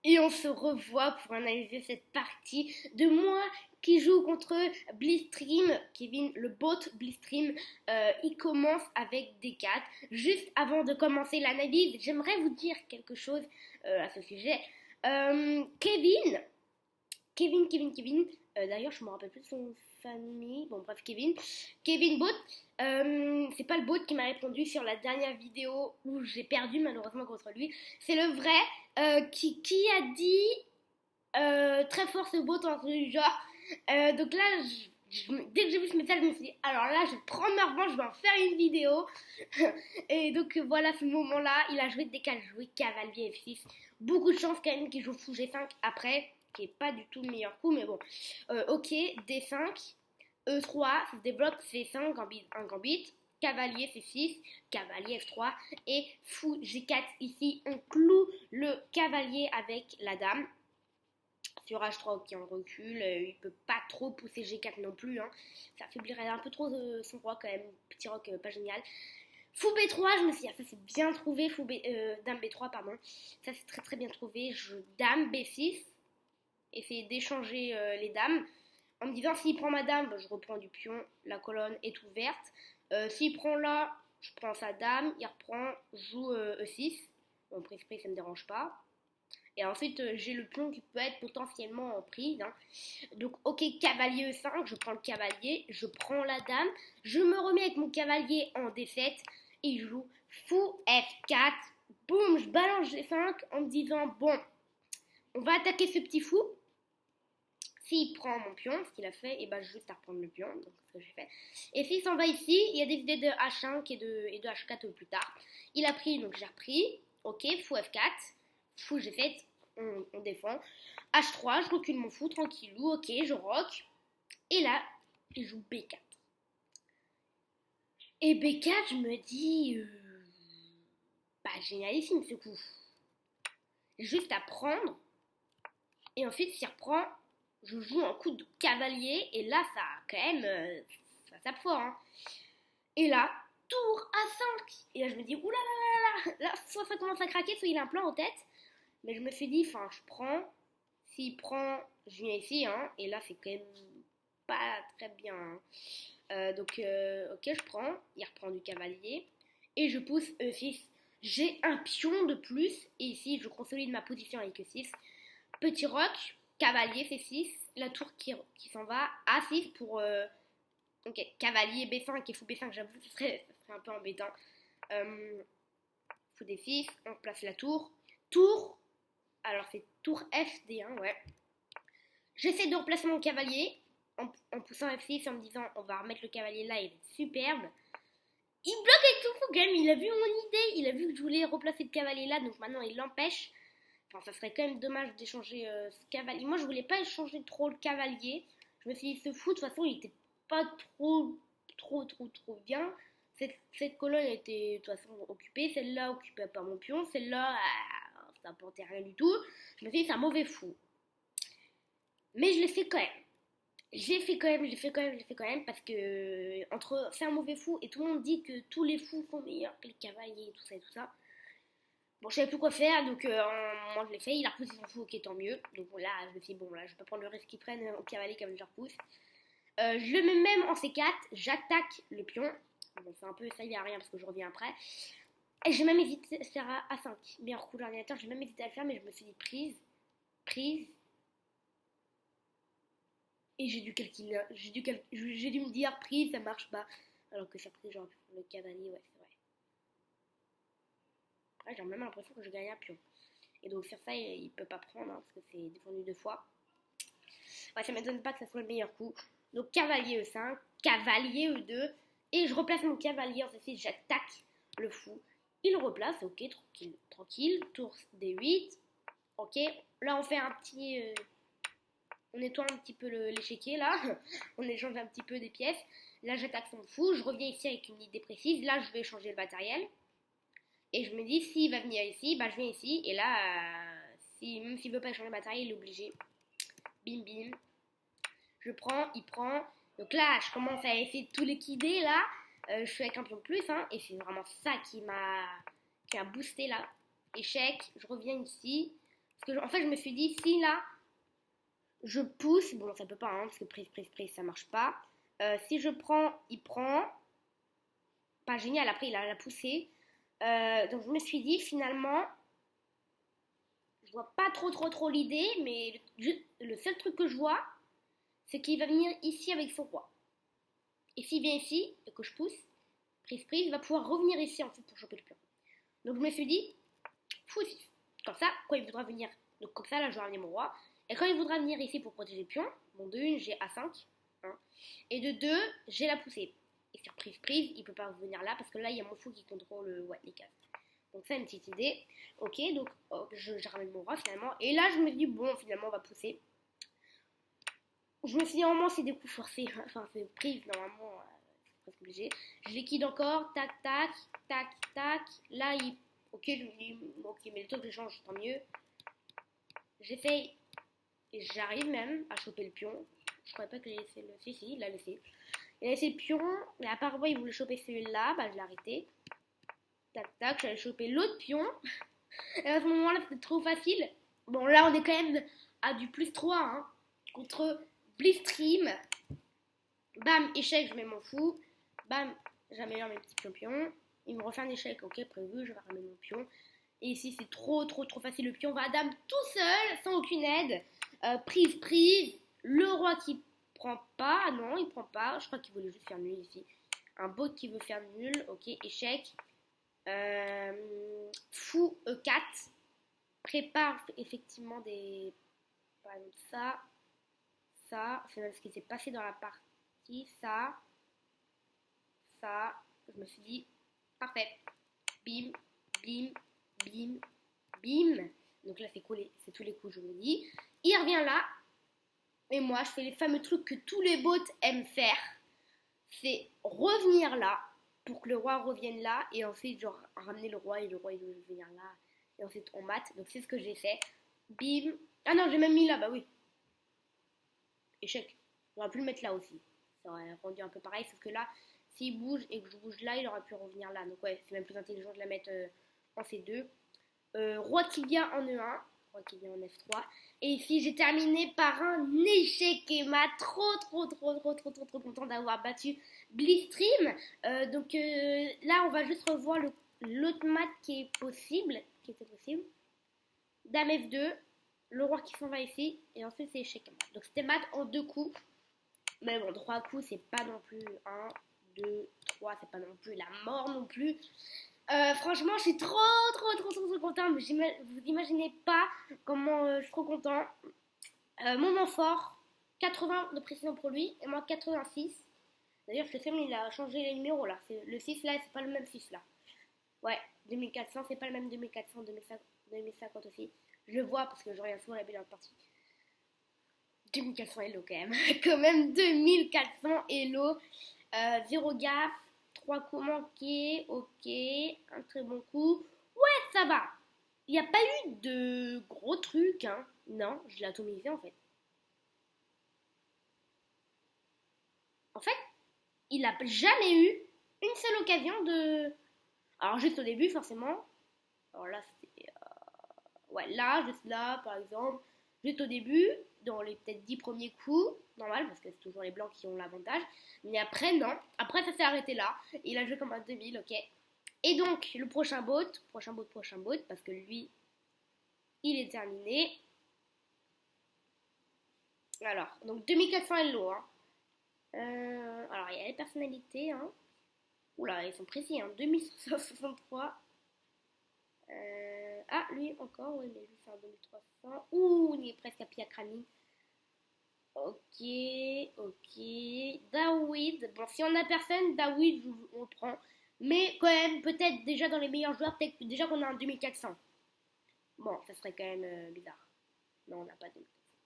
Et on se revoit pour analyser cette partie de moi qui joue contre Blitzstream. Kevin, le bot Blitzstream, il commence avec des 4. Juste avant de commencer l'analyse, j'aimerais vous dire quelque chose à ce sujet. Kevin, d'ailleurs, je me rappelle plus de son famille. Bon, bref, Kevin Bot. C'est pas le bot qui m'a répondu sur la dernière vidéo où j'ai perdu malheureusement contre lui. C'est le vrai qui a dit très fort ce bot, un truc du genre. Donc là, dès que j'ai vu ce message, je me suis dit, alors là, je vais prendre ma revanche, je vais en faire une vidéo. Et donc voilà, ce moment-là, il a joué décalé, joué cavalier F6. Beaucoup de chance quand même qu'il joue fou G5 après, qui est pas du tout le meilleur coup, mais bon. Ok, D5, E3, ça se débloque C5, un gambit, cavalier C6, cavalier F3 et fou G4. Ici, on cloue le cavalier avec la dame. Sur H3, ok, on recule, il peut pas trop pousser G4 non plus, hein. Ça affaiblirait un peu trop son roi quand même, petit roc pas génial. Fou B3, je me suis dit, ah, ça c'est bien trouvé, dame B3, pardon, ça c'est très très bien trouvé, dame B6, essayer d'échanger les dames, en me disant s'il prend ma dame, bah, je reprends du pion, la colonne est ouverte, s'il prend là, je prends sa dame, il reprend, joue E6, bon prise ça me dérange pas. Et ensuite, j'ai le pion qui peut être potentiellement en prise, hein. Donc, ok, cavalier E5, je prends le cavalier, je prends la dame, je me remets avec mon cavalier en D7 et je joue fou F4. Boum, je balance G5 en me disant, bon, on va attaquer ce petit fou. S'il prend mon pion, ce qu'il a fait, et ben juste à reprendre le pion, donc c'est ce que j'ai fait. Et s'il s'en va ici, il y a des idées de H5 et de H4 plus tard. Il a pris, donc j'ai repris. Ok, fou F4. Fou G7, on défend. H3, je recule mon fou, tranquillou, ok, je rock. Et là, il joue B4. Et B4, je me dis, bah génialissime ce coup. Juste à prendre. Et ensuite, s'il reprend, je joue un coup de cavalier. Et là, ça quand même, ça tape fort, hein. Et là, tour A5. Et là, je me dis, oulala, là, soit ça commence à craquer, soit il a un plan en tête. Mais je me suis dit, enfin, je prends. S'il prend, je viens ici, hein. Et là, c'est quand même pas très bien, hein. Donc, ok, je prends. Il reprend du cavalier. Et je pousse E6. J'ai un pion de plus. Et ici, je consolide ma position avec E6. Petit roc, cavalier C6. La tour qui s'en va. A6 pour... ok, cavalier B5 et fou B5, j'avoue, ce serait un peu embêtant. Fou D6, on place la tour. Tour, alors c'est tour FD1, ouais. J'essaie de replacer mon cavalier en poussant F6 en me disant on va remettre le cavalier là, il est superbe. Il bloque avec tout fou quand même, il a vu mon idée, il a vu que je voulais replacer le cavalier là, donc maintenant il l'empêche. Enfin, ça serait quand même dommage d'échanger ce cavalier. Moi, je voulais pas échanger trop le cavalier. Je me suis dit, ce fou, de toute façon, il était pas trop bien. Cette colonne était de toute façon occupée. Celle-là occupait pas mon pion. Celle-là, ça apportait rien du tout. Je me suis dit, c'est un mauvais fou. Mais je l'ai fait quand même. J'ai fait quand même parce que entre c'est un mauvais fou et tout le monde dit que tous les fous sont meilleurs que les cavaliers, tout ça et tout ça. Bon, je savais plus quoi faire, donc moi je l'ai fait. Il a repoussé son fou, ok, tant mieux. Donc là, je me suis dit, bon, là, je vais pas prendre le risque qu'il prenne au cavalier comme je le repousse. Je le mets même en C4, j'attaque le pion. Bon, c'est un peu ça, il n'y a rien parce que je reviens après. Et j'ai même hésité à faire A5, meilleur coup de l'ordinateur. J'ai même hésité à le faire, mais je me suis dit prise. Et j'ai dû calculer, j'ai dû me dire prise, ça marche pas. Alors que ça prise, j'aurais pu prendre le cavalier, ouais, c'est vrai. Après, j'ai même l'impression que je gagne un pion. Et donc faire ça, il peut pas prendre, hein, parce que c'est défendu 2 fois. Ouais, ça m'étonne pas que ça soit le meilleur coup. Donc cavalier E5, cavalier E2, et je replace mon cavalier en C6, j'attaque le fou. Il replace, ok, tranquille, tour D8, ok. Là on fait un petit... on étoile un petit peu l'échiquier là, on échange un petit peu des pièces. Là j'attaque son fou, je reviens ici avec une idée précise, là je vais changer le matériel. Et je me dis, s'il va venir ici, bah je viens ici. Et là, même s'il veut pas changer le matériel, il est obligé. Bim bim. Je prends, il prend. Donc là, je commence à essayer de tout liquider là. Je suis avec un pion de plus, hein. Et c'est vraiment ça qui a boosté là. Échec, je reviens ici. Parce que, en fait, je me suis dit, si là, je pousse, bon, ça peut pas, hein, parce que prise, ça marche pas. Si je prends, il prend. Pas génial, après, il a la poussée. Donc, je me suis dit, finalement, je vois pas trop l'idée, mais le seul truc que je vois, c'est qu'il va venir ici avec son roi. Et s'il vient ici, et que je pousse, prise, il va pouvoir revenir ici, en fait, pour choper le pion. Donc, je me suis dit, fou 6. Comme ça, quand il voudra venir, donc comme ça, là, je vais ramener mon roi. Et quand il voudra venir ici pour protéger le pion, bon, de une, j'ai A5. Hein, et de deux, j'ai la poussée. Et sur prise, il peut pas venir là, parce que là, il y a mon fou qui contrôle les cases. Donc ça, une petite idée. Ok, donc je ramène mon roi finalement. Et là, je me dis, bon, finalement, on va pousser. Je me suis dit, normalement, c'est des coups forcés. Enfin, c'est prise, normalement, c'est presque obligé. Je liquide encore, tac, tac, tac, tac. Là, ok, je me dis, ok, mais le temps que je change, tant mieux. J'essaye, et j'arrive même à choper le pion. Je croyais pas que j'ai laissé le... Si, il l'a laissé. Il a laissé le pion, mais apparemment, il voulait choper celui-là, bah, je l'ai arrêté. Tac, tac, j'allais choper l'autre pion. Et à ce moment-là, c'était trop facile. Bon, là, on est quand même à du plus 3, hein, contre Blitzstream. Bam, échec, je mets mon fou. Bam, j'améliore mes petits pions. Il me refait un échec, ok, prévu, je vais ramener mon pion. Et ici, c'est trop facile. Le pion va à dame tout seul, sans aucune aide. Prise. Le roi qui prend pas. Non, il prend pas. Je crois qu'il voulait juste faire nul ici. Un bot qui veut faire nul. Ok, échec. Fou E4. Prépare effectivement des... Par exemple, ça. C'est même ce qui s'est passé dans la partie. Ça. Je me suis dit, parfait. Bim. Donc là, c'est cool, c'est tous les coups, je vous dis. Il revient là. Et moi, je fais les fameux trucs que tous les bots aiment faire. C'est revenir là pour que le roi revienne là. Et ensuite, genre, ramener le roi et le roi, il veut venir là. Et ensuite, on mate. Donc, c'est ce que j'ai fait. Bim. Ah non, j'ai même mis là, bah oui. Échec. J'aurais pu le mettre là aussi. Ça aurait rendu un peu pareil. Sauf que là, s'il bouge et que je bouge là, il aurait pu revenir là. Donc, ouais, c'est même plus intelligent de la mettre en C2. Roi qui vient en E1, roi qui vient en F3. Et ici, j'ai terminé par un échec et ma trop content d'avoir battu Blitzstream. Donc là, on va juste revoir l'autre mat qui était possible. Dame F2, le roi qui s'en va ici, et ensuite c'est échec et mat. Donc c'était mat en 2 coups. Mais bon, 3 coups, c'est pas non plus 1, 2, 3, c'est pas non plus la mort non plus. Franchement, je suis trop contente. Vous imaginez pas comment je suis trop content. Moment fort, 80 de précision pour lui et moi 86. D'ailleurs, je sais, mais il a changé les numéros là. Le 6 là, c'est pas le même 6 là. Ouais, 2400, c'est pas le même 2400, 2050 aussi. Je le vois parce que je regarde souvent la bilan de partie. 2400 Hello quand même. Quand même 2400 Hello. 0 gaffe. 3 coups manqués, ok, un très bon coup. Ouais, ça va. Il n'y a pas eu de gros trucs, hein. Non, je l'ai atomisé en fait. En fait, il n'a jamais eu une seule occasion de... Alors juste au début, forcément. Alors là, c'était... Ouais, là, juste là, par exemple. Juste au début, dans les peut-être 10 premiers coups, normal, parce que c'est toujours les blancs qui ont l'avantage. Mais après, non. Après, ça s'est arrêté là. Il a joué comme un 2000, ok. Et donc, le prochain bot, parce que lui, il est terminé. Alors, donc 2400 Hello, hein. Alors, il y a les personnalités, hein. Oula, ils sont précis, hein. 2163. Ah, lui encore, oui, mais lui c'est un 2300. Ouh, il est presque à Piakrami. Ok. Dawid. Bon, si on a personne, Dawid, on le prend. Mais quand même, peut-être déjà dans les meilleurs joueurs, peut-être déjà qu'on a un 2400. Bon, ça serait quand même bizarre. Non, on n'a pas de 2400.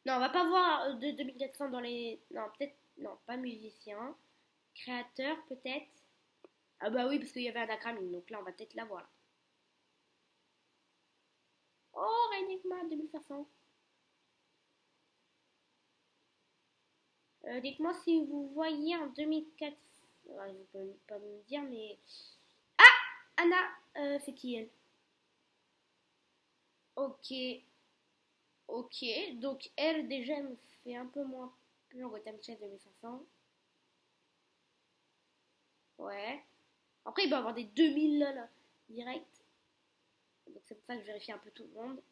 Non, on va pas voir de 2400 dans les... Non, peut-être... Non, pas musicien. Créateur, peut-être. Ah bah oui, parce qu'il y avait un Akramine, donc là, on va peut-être l'avoir. Oh, Renigma, 2500. Dites-moi si vous voyez un 2400. Vous pouvez pas me dire, mais... Anna, c'est qui elle? Ok, ok. Donc elle déjà elle me fait un peu moins peur au Time Chest 2500. Ouais. Après il doit avoir des 2000 là, direct. Donc c'est pour ça que je vérifie un peu tout le monde.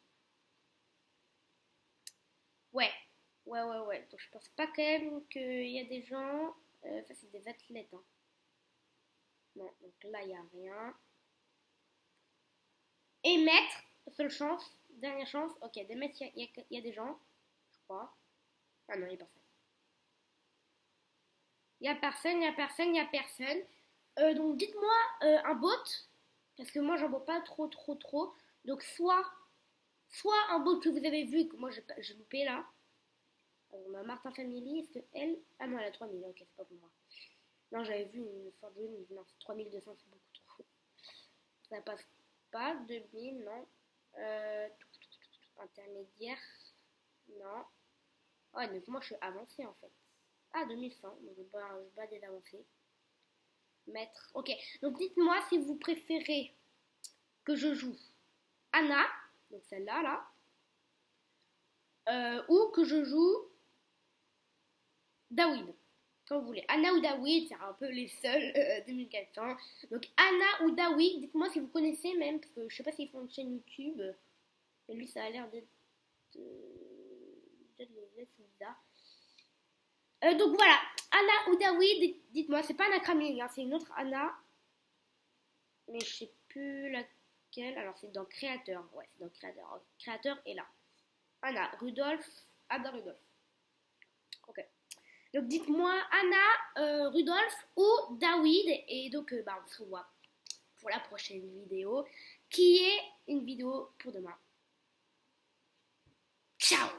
Ouais. Ouais. Donc je pense pas quand même qu'il y a des gens. Ça c'est des athlètes. Hein. Non, donc là il y a rien. Et maître, seule chance, dernière chance. Ok, des maîtres, il y a des gens, je crois. Ah non, il n'y a personne. Il n'y a personne, il n'y a personne, il n'y a personne. Donc dites-moi un bot, parce que moi j'en vois pas trop. Donc soit un bot que vous avez vu, que moi j'ai loupé là. Alors, on a Martin Family, est-ce que elle. Ah non, elle a 3000, ok, c'est pas pour moi. Non, j'avais vu une Fortune, non, c'est 3200, c'est beaucoup trop. Ça passe pas, 2000, non. Intermédiaire, non. Ouais, donc moi je suis avancée en fait. Ah, 2100, donc je bats des avancées. Maître. Ok, donc dites-moi si vous préférez que je joue Anna, donc celle-là, ou que je joue Dawid. Comme vous voulez. Anna ou Dawid, c'est un peu les seuls 2400. Donc Anna ou Dawid, dites-moi si vous connaissez même, parce que je sais pas s'ils font une chaîne YouTube. Mais lui, ça a l'air d'être. Bizarre. Donc voilà, Anna ou Dawid, dites-moi, c'est pas Anna Kramling, hein, c'est une autre Anna, mais je sais plus laquelle. Alors c'est dans Créateur, ouais, c'est dans Créateur. Ok, Créateur est là. Anna, Anna Rudolph. Ok. Donc dites-moi Anna, Rudolph ou Dawid, et donc bah, on se revoit pour la prochaine vidéo, qui est une vidéo pour demain. Ciao!